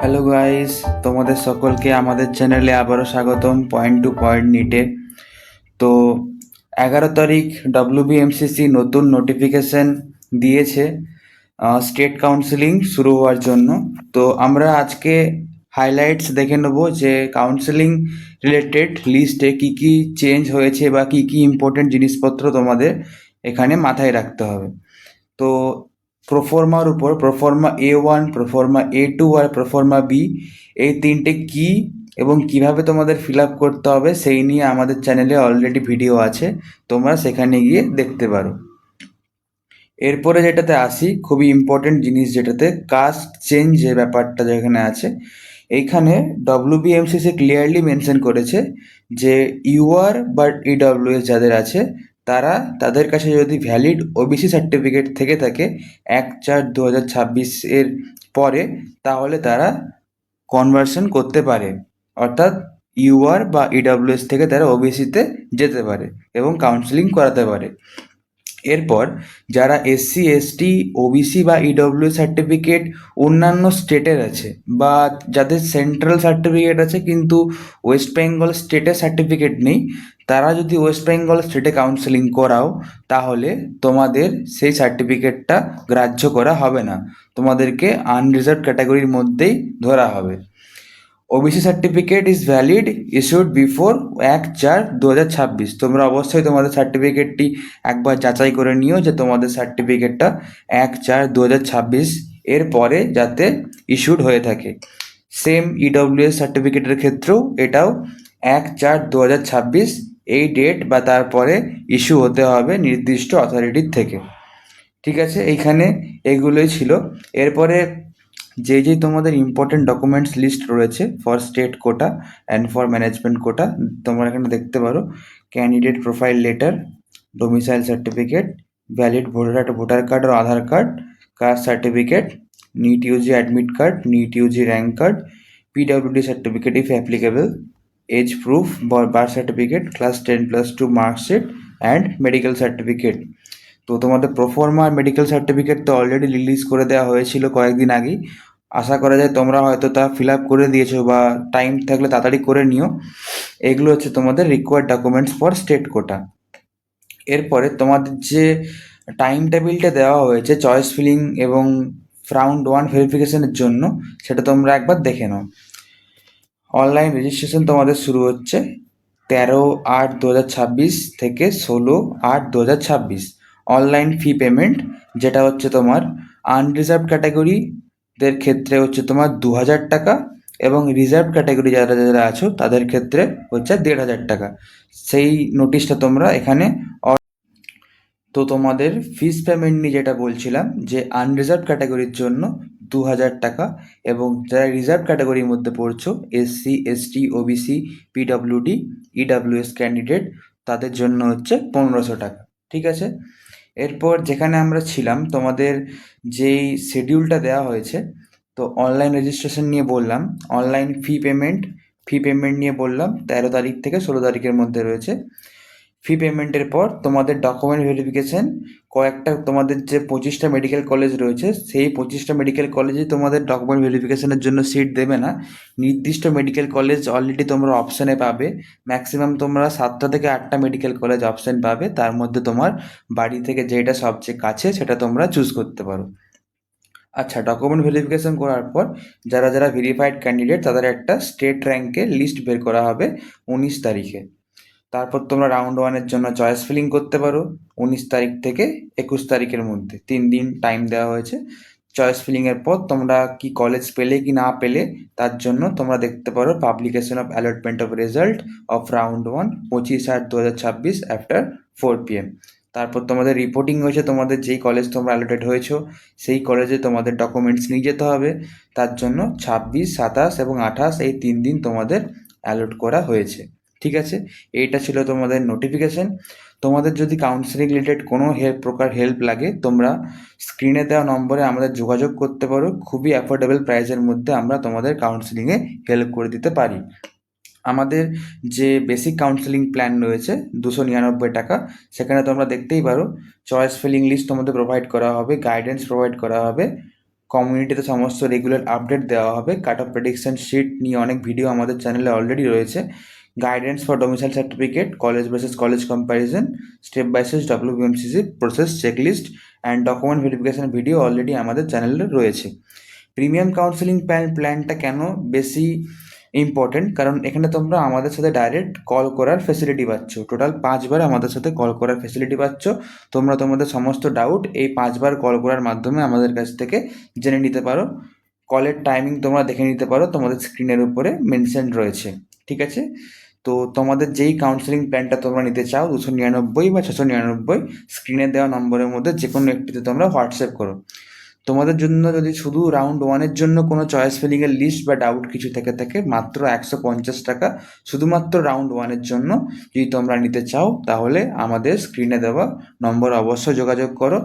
Hello guys, তোমাদের সকলকে আমাদের চ্যানেলে আবারও স্বাগতম পয়েন্ট টু পয়েন্ট নিটে। তো 11 তারিখ ডব্লিউবিএমসিসি নতুন নোটিফিকেশন দিয়েছে স্টেট কাউন্সিলিং শুরু হওয়ার জন্য। তো আমরা আজকে হাইলাইটস দেখে নেব যে কাউন্সিলিং রিলেটেড লিস্টে কি কি চেঞ্জ হয়েছে বা কি কি ইম্পর্টেন্ট জিনিসপত্র তোমাদের এখানে মাথায় রাখতে হবে। তো প্রোফর্মার উপর প্রোফর্মা A1, প্রোফর্মা A2 আর প্রোফর্মা B, এই তিনটে কি এবং কিভাবে তোমাদের ফিল আপ করতে হবে সেই নিয়ে আমাদের চ্যানেলে অলরেডি ভিডিও আছে, তোমরা সেখানে গিয়ে দেখতে পারো। এরপরে যেটাতে আসি, খুবই ইম্পর্টেন্ট জিনিস যেটাতে কাস্ট চেঞ্জ যে ব্যাপারটা যেখানে আছে, এইখানে ডব্লিউবিএমসিসি ক্লিয়ারলি মেনশন করেছে যে ইউআর বা ইডব্লিউএস যাদের আছে তারা তাদের কাছে যদি ভ্যালিড ওবিসি সার্টিফিকেট থেকে থাকে 1/4/2026 এর পরে, তাহলে তারা কনভার্সন করতে পারে, অর্থাৎ ইউআর বা ইডব্লিউএস থেকে তারা ওবিসিতে যেতে পারে এবং কাউন্সিলিং করাতে পারে। এরপর যারা SC ST ওবিসি বা ইডব্লিউ সার্টিফিকেট অন্যান্য স্টেটের আছে বা যাদের সেন্ট্রাল সার্টিফিকেট আছে কিন্তু ওয়েস্ট বেঙ্গল স্টেটের সার্টিফিকেট নেই, তারা যদি ওয়েস্ট বেঙ্গল স্টেটে কাউন্সেলিং করাও তাহলে তোমাদের সেই সার্টিফিকেটটা গ্রাহ্য করা হবে না, তোমাদেরকে আনরিজার্ভ ক্যাটাগরির মধ্যেই ধরা হবে। OBC certificate is valid issued before 1/4/2026। তোমরা অবশ্যই তোমাদের সার্টিফিকেটটি একবার যাচাই করে নিও যে তোমাদের সার্টিফিকেটটা 1/4/2026 এর পরে যাতে ইস্যুড হয়ে থাকে। সেম ইডব্লিউএস সার্টিফিকেটের ক্ষেত্রেও এটাও 1/4/2026 এই ডেট বা তারপরে ইস্যু হতে হবে নির্দিষ্ট অথরিটির থেকে। ঠিক আছে, এইখানে এগুলোই ছিল। এরপরে যে তোমাদের ইম্পর্টেন্ট ডকুমেন্টস লিস্ট রয়েছে for state quota and for management quota, তোমরা এখানে দেখতে পারো candidate profile letter, domicile certificate, valid voter card ও Aadhaar card, caste certificate, NEET UG admit card, NEET UG rank card, PWD certificate if applicable, age proof, birth certificate, class 10+2 marksheet and medical certificate. তো তোমাদের proforma আর medical certificate তো already release করে দেওয়া হয়েছিল কয়েকদিন আগেই। আশা করা যায় তোমরা হয়তো তা ফিল আপ করে দিয়েছো বা টাইম থাকলে তাড়াতাড়ি করে নিও। এগুলো হচ্ছে তোমাদের required documents for state quota. এরপরে তোমাদের যে টাইম টেবিলটা দেওয়া হয়েছে চয়েস ফিলিং এবং রাউন্ড 1 ভেরিফিকেশনের জন্য, সেটা তোমরা একবার দেখে নাও। অনলাইন রেজিস্ট্রেশন তোমাদের শুরু হচ্ছে 13/8/2026 থেকে 16/8/2026। অনলাইন ফি পেমেন্ট যেটা হচ্ছে তোমার আনরিজার্ভ ক্যাটাগরিদের ক্ষেত্রে হচ্ছে তোমার 2,000 টাকা এবং রিজার্ভ ক্যাটাগরি যারা যারা আছো তাদের ক্ষেত্রে হচ্ছে 1,500 টাকা। সেই নোটিশটা তোমরা এখানে। তো তোমাদের ফিস পেমেন্ট নিয়ে যেটা বলছিলাম যে আনরিজার্ভ ক্যাটাগরির জন্য 2,000 টাকা এবং যারা রিজার্ভ ক্যাটাগরির মধ্যে পড়ছো SC ST OBC PWD EWS candidate, তাদের জন্য হচ্ছে 1,500 টাকা। ঠিক আছে, এরপর যেখানে আমরা ছিলাম তোমাদের যেই শিডিউলটা দেওয়া হয়েছে, তো অনলাইন রেজিস্ট্রেশন নিয়ে বললাম, অনলাইন ফি পেমেন্ট নিয়ে বললাম 13 তারিখ থেকে 16 তারিখের মধ্যে রয়েছে। ফি পেমেন্টের পর তোমাদের ডকুমেন্ট ভেরিফিকেশন, কয়েকটা তোমাদের যে 25টা মেডিকেল কলেজ রয়েছে সেই 25টা মেডিকেল কলেজে তোমাদের ডকুমেন্ট ভেরিফিকেশনের জন্য সিট দেবে না। নির্দিষ্ট মেডিকেল কলেজ অলরেডি তোমরা অপশানে পাবে, ম্যাক্সিমাম তোমরা 7টা থেকে 8টা মেডিকেল কলেজ অপশান পাবে, তার মধ্যে তোমার বাড়ি থেকে যেটা সবচেয়ে কাছে সেটা তোমরা চুজ করতে পারো। আচ্ছা, ডকুমেন্ট ভেরিফিকেশন করার পর যারা যারা ভেরিফাইড ক্যান্ডিডেট তাদের একটা স্টেট র্যাঙ্কের লিস্ট বের করা হবে 19 তারিখে। তারপর তোমরা রাউন্ড 1-এর জন্য চয়েস ফিলিং করতে পারো 19 তারিখ থেকে 21 তারিখের মধ্যে, 3 দিন টাইম দেওয়া হয়েছে। চয়েস ফিলিংয়ের পর তোমরা কি কলেজ পেলে কি না পেলে তার জন্য তোমরা দেখতে পারো publication of allotment of result of round 1 25/8/2026 after 4 PM। তারপর তোমাদের রিপোর্টিং হয়েছে, তোমাদের যেই কলেজ তোমরা অ্যালোটেড হয়েছো সেই কলেজে তোমাদের ডকুমেন্টস নিয়ে যেতে হবে, তার জন্য 26, 27 এবং 28 এই 3 দিন তোমাদের অ্যালট করা হয়েছে। ঠিক আছে, এইটা ছিল তোমাদের নোটিফিকেশন। তোমাদের যদি কাউন্সিলিং রিলেটেড কোনো প্রকার হেল্প লাগে তোমরা স্ক্রিনে দেওয়া নম্বরে আমাদের যোগাযোগ করতে পারো, খুবই অ্যাফোর্ডেবল প্রাইসের মধ্যে আমরা তোমাদের কাউন্সিলিংয়ে হেল্প করে দিতে পারি। আমাদের যে বেসিক কাউন্সিলিং প্ল্যান রয়েছে 299 টাকা, সেখানে তোমরা দেখতেই পারো চয়েস ফিলিং লিস্ট তোমাদের প্রোভাইড করা হবে, গাইডেন্স প্রোভাইড করা হবে, কমিউনিটিতে সমস্ত রেগুলার আপডেট দেওয়া হবে। কাট অফ প্রেডিকশন শিট নিয়ে অনেক ভিডিও আমাদের চ্যানেলে অলরেডি রয়েছে। Guidance for domicile certificate, college versus college comparison, step by step WBMCC process checklist and document verification video already আমাদের চ্যানেলে রয়েছে। প্রিমিয়াম কাউন্সেলিং প্ল্যানটা কেন বেশি ইম্পর্টেন্ট, কারণ এখানে তোমরা আমাদের সাথে ডাইরেক্ট কল করার ফেসিলিটি পাচ্ছ। টোটাল 5 বার আমাদের সাথে কল করার ফেসিলিটি পাচ্ছ। তোমরা তোমাদের সমস্ত ডাউট এই 5 বার কল করার মাধ্যমে আমাদের কাছ থেকে জেনে নিতে পারো। কলের টাইমিং তোমরা দেখে নিতে পারো, তোমাদের স্ক্রিনের উপরে মেনশন রয়েছে। ঠিক আছে, তো তোমাদের যেই কাউন্সেলিং প্ল্যানটা তোমরা নিতে চাও 299 বা 699, স্ক্রিনে দেওয়া নম্বরের মধ্যে যে কোনো একটিতে তোমরা হোয়াটসঅ্যাপ করো। তোমাদের জন্য যদি শুধু রাউন্ড 1-এর জন্য কোনো চয়েস ফিলিংয়ের লিস্ট বা ডাউট কিছু থেকে থাকে, মাত্র 150 টাকা শুধুমাত্র রাউন্ড 1-এর জন্য যদি তোমরা নিতে চাও, তাহলে আমাদের স্ক্রিনে দেওয়া নম্বর অবশ্যই যোগাযোগ করো।